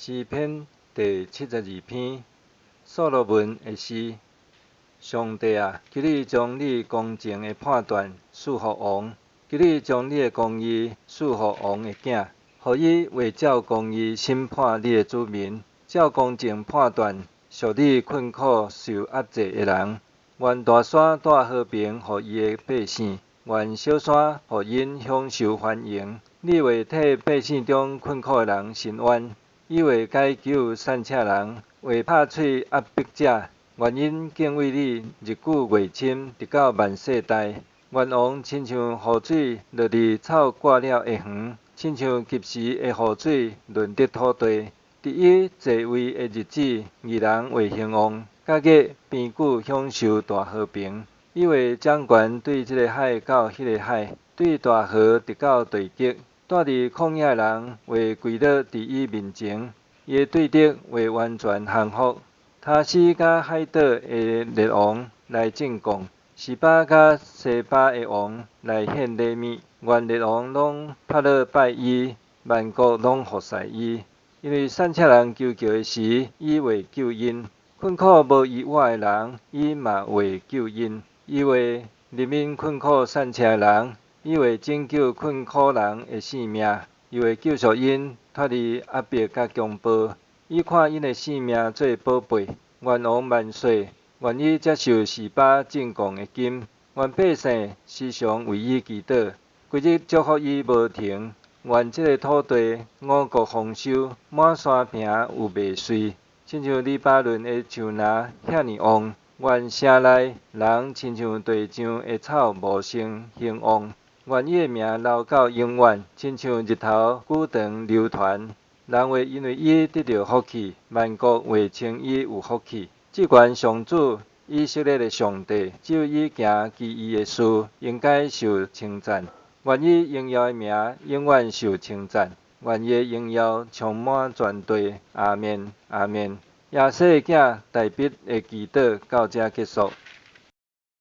诗篇第72篇，所罗门的诗。上帝啊，求你将你公正的判断赐予王，求你将你的公义赐予王的囝，予伊为照公义审判你的子民，照公正判断属你困苦受压制的人。愿大山带和平予伊的百姓，愿小山予因享受繁荣。你会替百姓中困苦的人伸冤，伊会解救散赤人，会拍碎压迫者。愿因敬畏你，日久月深，直到万世代。愿王亲像雨水落入草挂了的园，亲像及时的雨水润泽土地。伫伊坐位的日子，义人会兴旺，甲月边久享受大和平。伊会掌权对这个海到迄个海，对大河直到地极。住伫旷野的人会跪落伫伊面前，伊的对德会完全降服。他斯甲海岛的列王来进贡，示巴甲西巴的王来献礼物。愿列王拢拍落拜伊，万国拢服侍伊。因为散赤人求救的时，伊会救因；困苦无依我的人，伊嘛会救因。伊会怜悯困苦散赤的人，伊会拯救困苦人的性命，伊会救赎因脱离压迫甲强暴。伊看因的性命做宝贝。愿王万岁！愿伊接受示巴进贡的金。愿百姓时常为伊祈祷，规日祝福伊无停。愿这个土地五谷丰收，满山坪有麦穗，亲像黎巴嫩的树林遐尼旺。愿城内人亲像地上的草茂盛兴旺。愿伊的名留到永远，亲像日头久长流传。人会因为伊得到福气，万国会称伊有福气。至关上主以色列的上帝，只有伊行奇异的事，应该受称赞。愿伊荣耀的名永远受称赞。愿伊的荣耀充满全地。阿面，阿面。亚西的囝大笔的祈祷到这结束。